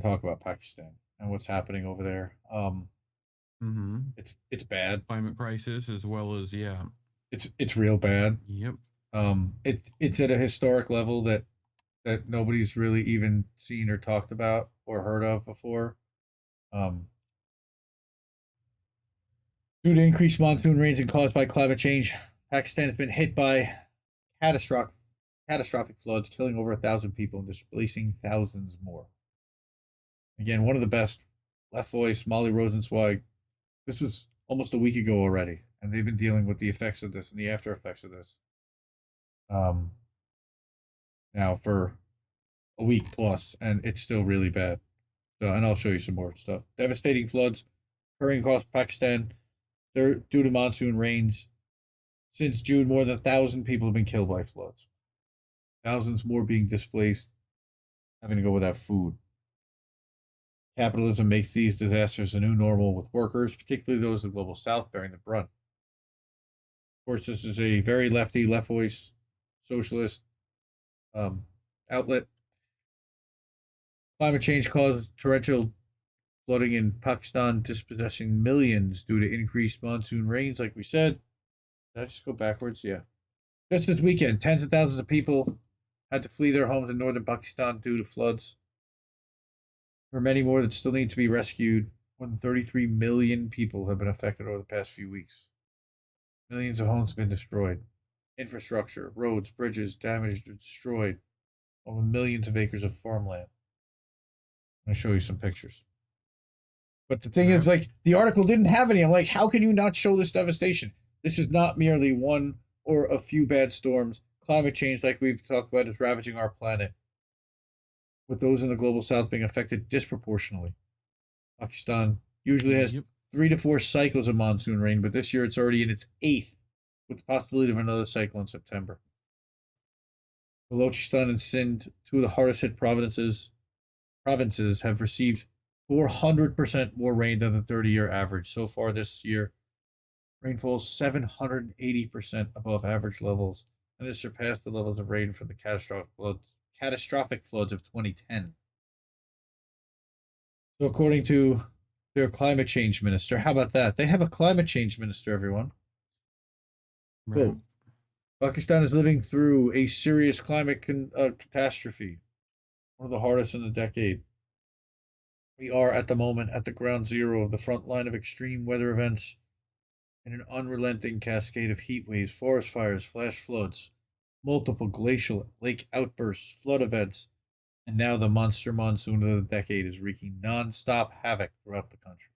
talk about Pakistan and what's happening over there. Mm-hmm. It's bad. Climate crisis as well as yeah. It's real bad. Yep. It's at a historic level that nobody's really even seen or talked about or heard of before. Um, Due to increased monsoon rains and caused by climate change, Pakistan has been hit by catastrophic catastrophic floods, killing over 1,000 people and displacing thousands more. Again, one of the best, Left Voice, Molly Rosenzweig. This was almost a week ago already, and they've been dealing with the effects of this and the after effects of this um, now for a week plus, and it's still really bad. So, and I'll show you some more stuff. Devastating floods occurring across Pakistan. They're due to monsoon rains. Since June, more than 1,000 people have been killed by floods. Thousands more being displaced, having to go without food. Capitalism makes these disasters a new normal, with workers, particularly those of the global south, bearing the brunt. Of course, this is a very lefty, left voice, socialist um, outlet. Climate change caused torrential flooding in Pakistan, dispossessing millions due to increased monsoon rains, like we said. Did I just go backwards? Yeah. Just this weekend, tens of thousands of people had to flee their homes in northern Pakistan due to floods. There are many more that still need to be rescued. More than 33 million people have been affected over the past few weeks. Millions of homes have been destroyed. Infrastructure, roads, bridges damaged or destroyed. Over millions of acres of farmland. I'm going to show you some pictures. But the thing is, Right. like, the article didn't have any. I'm like, how can you not show this devastation? This is not merely one or a few bad storms. Climate change, like we've talked about, is ravaging our planet, with those in the global south being affected disproportionately. Pakistan usually has Yep. 3 to 4 cycles of monsoon rain, but this year it's already in its eighth, with the possibility of another cycle in September. Balochistan and Sindh, two of the hardest hit provinces, have received 400% more rain than the 30-year average. So far this year, rainfall is 780% above average levels and has surpassed the levels of rain from the catastrophic floods of 2010. So, according to their climate change minister, how about that? They have a climate change minister, everyone. Right. Quote: Pakistan is living through a serious climate catastrophe, one of the hardest in a decade. We are at the moment at the ground zero of the front line of extreme weather events in an unrelenting cascade of heat waves, forest fires, flash floods, multiple glacial lake outbursts, flood events, and now the monster monsoon of the decade is wreaking non-stop havoc throughout the country.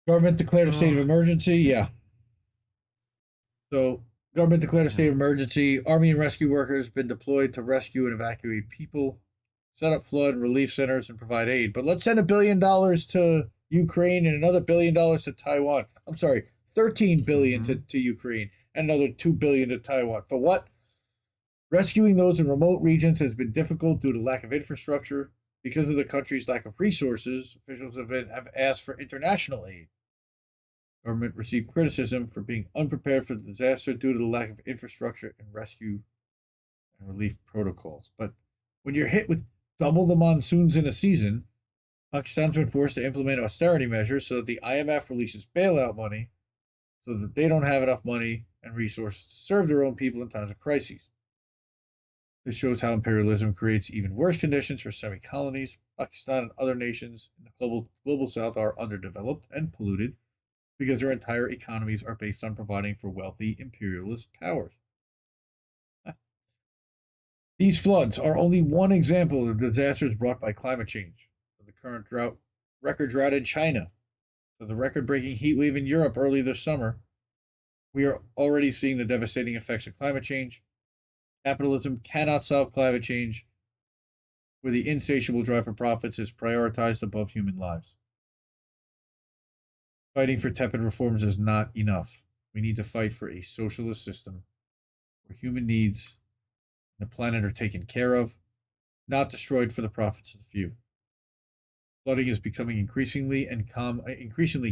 Government declared a state of Oh. emergency. Yeah. So, government declared a state Yeah. of emergency. Army and rescue workers have been deployed to rescue and evacuate people, set up flood relief centers, and provide aid. But let's send $1 billion to Ukraine and another $1 billion to Taiwan. I'm sorry, 13 billion Mm-hmm. to Ukraine and another 2 billion to Taiwan. For what? Rescuing those in remote regions has been difficult due to lack of infrastructure. Because of the country's lack of resources, officials have asked for international aid. Government received criticism for being unprepared for the disaster due to the lack of infrastructure and rescue and relief protocols. But when you're hit with double the monsoons in a season, Pakistan's been forced to implement austerity measures so that the IMF releases bailout money so that they don't have enough money and resources to serve their own people in times of crises. This shows how imperialism creates even worse conditions for semi colonies. Pakistan and other nations in the global south are underdeveloped and polluted because their entire economies are based on providing for wealthy imperialist powers. These floods are only one example of the disasters brought by climate change. From the current record drought in China, to the record breaking heat wave in Europe early this summer, we are already seeing the devastating effects of climate change. Capitalism cannot solve climate change, where the insatiable drive for profits is prioritized above human lives. Fighting for tepid reforms is not enough. We need to fight for a socialist system where human needs and the planet are taken care of, not destroyed for the profits of the few. Flooding is becoming increasingly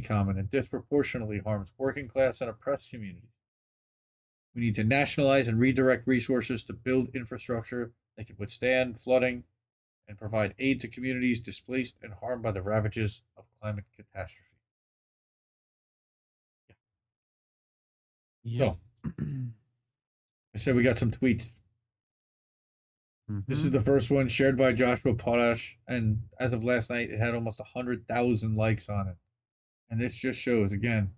common and disproportionately harms working class and oppressed communities. We need to nationalize and redirect resources to build infrastructure that can withstand flooding and provide aid to communities displaced and harmed by the ravages of climate catastrophe. Yep. So, I said we got some tweets. This is the first one shared by Joshua Potash, and as of last night, it had almost 100,000 likes on it. And this just shows, again,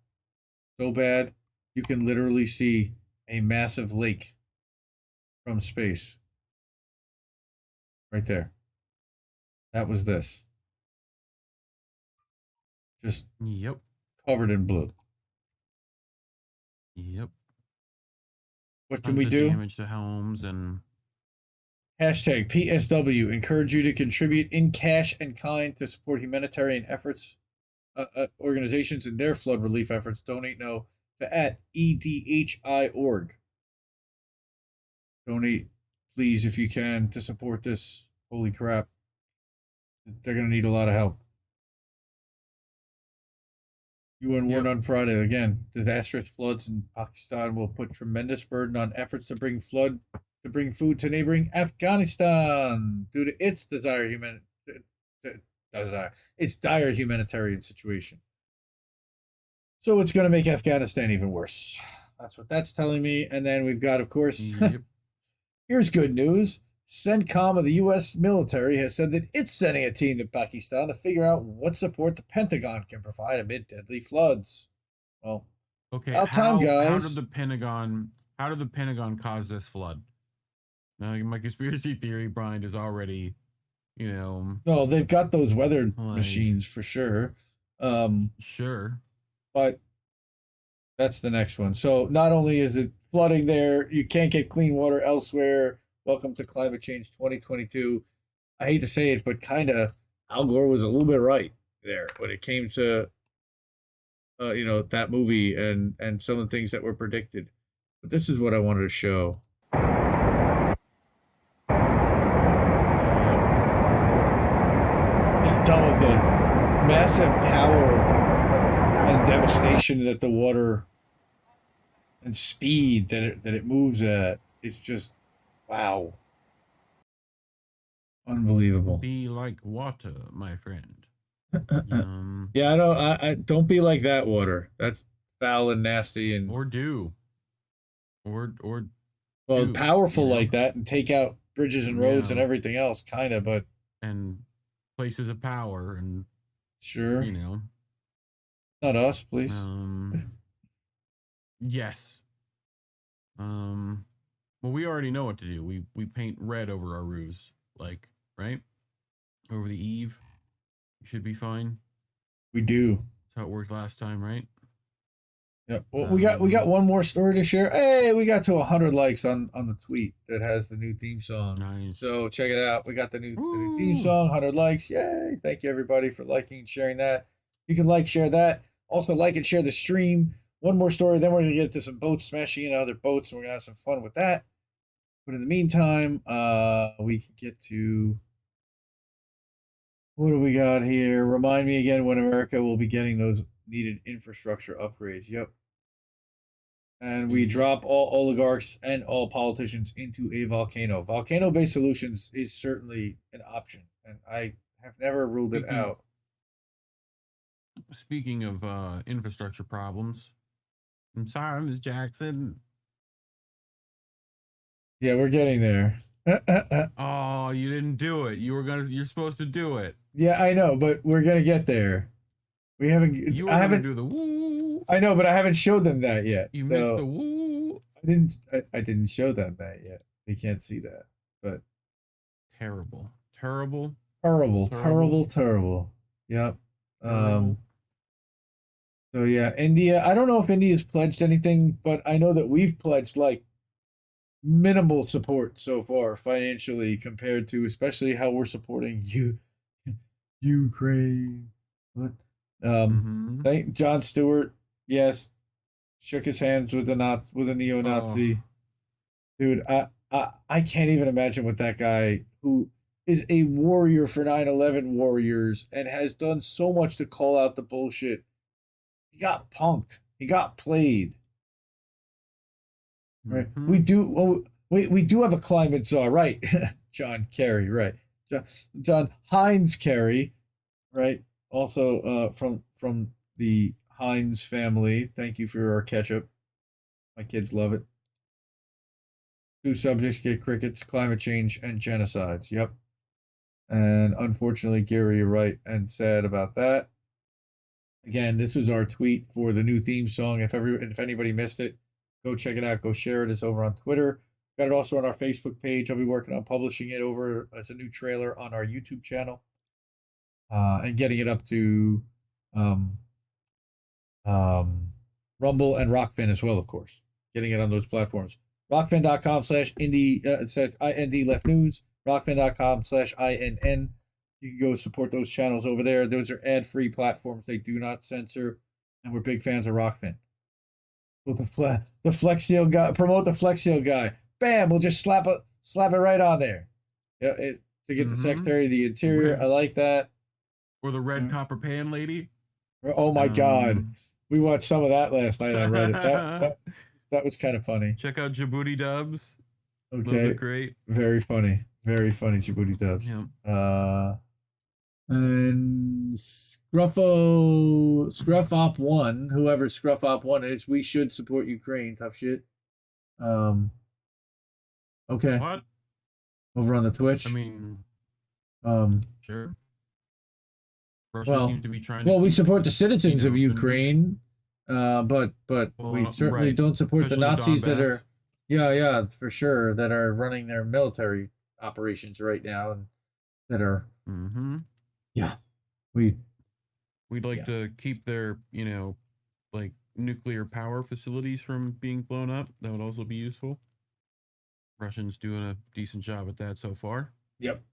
so bad, you can literally see a massive lake from space. Right there. That was this. Just Yep. covered in blue. Yep. What can Tons we of do? damage to homes and Hashtag PSW. Encourage you to contribute in cash and kind to support humanitarian efforts, organizations in their flood relief efforts. Donate now to at EDHI.org. Donate, please, if you can, to support this. Holy crap. They're going to need a lot of help. UN warned on Friday again. Disastrous floods in Pakistan will put tremendous burden on efforts to bring food to neighboring Afghanistan due to its dire humanitarian situation. So it's going to make Afghanistan even worse. That's what that's telling me. And then we've got, of course, here's good news. CENTCOM of the U.S. military has said that it's sending a team to Pakistan to figure out what support the Pentagon can provide amid deadly floods. Well, okay, about time, guys. How did the Pentagon cause this flood? My conspiracy theory blind is already, No, they've got those weather machines for sure. Sure. But that's the next one. So not only is it flooding there, you can't get clean water elsewhere. Welcome to Climate Change 2022. I hate to say it, but kind of Al Gore was a little bit right there when it came to, that movie and some of the things that were predicted. But this is what I wanted to show. Just done with the massive power and devastation that the water and speed that it moves at. It's just wow. Unbelievable. Be like water, my friend. Yeah, I don't be like that water. That's foul and nasty and or powerful like that and take out bridges and roads and everything else, kind of, but and places of power and sure. Not us, please. Yes. Well, we already know what to do. We paint red over our roofs, like, right? Over the eave. Should be fine. We do. That's how it worked last time, right? Yeah. Well, we got one more story to share. Hey, we got to 100 likes on the tweet that has the new theme song. Nice. So check it out. We got the new theme song, 100 likes. Yay. Thank you everybody for liking and sharing that. You can like, share that. Also like and share the stream. One more story, then we're going to get to some boats smashing into other boats, and we're going to have some fun with that. But in the meantime, we can get to... What do we got here? Remind me again when America will be getting those needed infrastructure upgrades. Yep. And we drop all oligarchs and all politicians into a volcano. Volcano-based solutions is certainly an option, and I have never ruled it out. Speaking of infrastructure problems, I'm sorry, Ms. Jackson. Yeah, we're getting there. Oh, you didn't do it. You're supposed to do it. Yeah, I know, but we're gonna get there. We haven't. I haven't do the woo. I know, but I haven't showed them that yet. You missed the woo. I didn't show them that yet. They can't see that. But terrible. Yep. So yeah, India. I don't know if India's pledged anything, but I know that we've pledged like minimal support so far financially compared to especially how we're supporting Ukraine. But thank Jon Stewart, yes, shook his hands with a neo-Nazi. Dude, I can't even imagine what that guy who is a warrior for 9/11 warriors and has done so much to call out the bullshit. He got punked. He got played. right? Mhm. We do. Oh, we do have a climate czar, right? John Kerry, right? John Heinz Kerry, right? Also, from the Heinz family. Thank you for our ketchup. My kids love it. Two subjects get crickets: climate change and genocides. Yep. And unfortunately, Gary, you're right and sad about that. Again, this was our tweet for the new theme song. If anybody missed it, go check it out. Go share it. It's over on Twitter. Got it also on our Facebook page. I'll be working on publishing it over as a new trailer on our YouTube channel, and getting it up to um, um, Rumble and Rockfin as well, of course. Getting it on those platforms. Rockfin.com/indie, it says IND Left News. Rockfin.com/INN. You can go support those channels over there. Those are ad-free platforms. They do not censor, and we're big fans of Rockfin. Well, the Flex Seal guy, promote the Flex Seal guy. Bam! We'll just slap it right on there. Yeah, to get the Secretary of the Interior. Red, I like that. or the red copper pan lady. Oh my God, we watched some of that last night on Reddit. That was kind of funny. Check out Djibouti Dubs. Okay, those are great. Very funny, Djibouti Dubs. Yeah. And Scruff Op1, whoever Scruff Op1 is, we should support Ukraine. Tough shit. Okay. What? Over on the Twitch. I mean, sure. Well, seems to be trying we keep, support the citizens of the Ukraine, but we certainly don't support the Nazis that are, yeah, for sure, that are running their military operations right now, and that are, yeah, we'd like to keep their, like nuclear power facilities from being blown up. That would also be useful. Russians doing a decent job at that so far. Yep.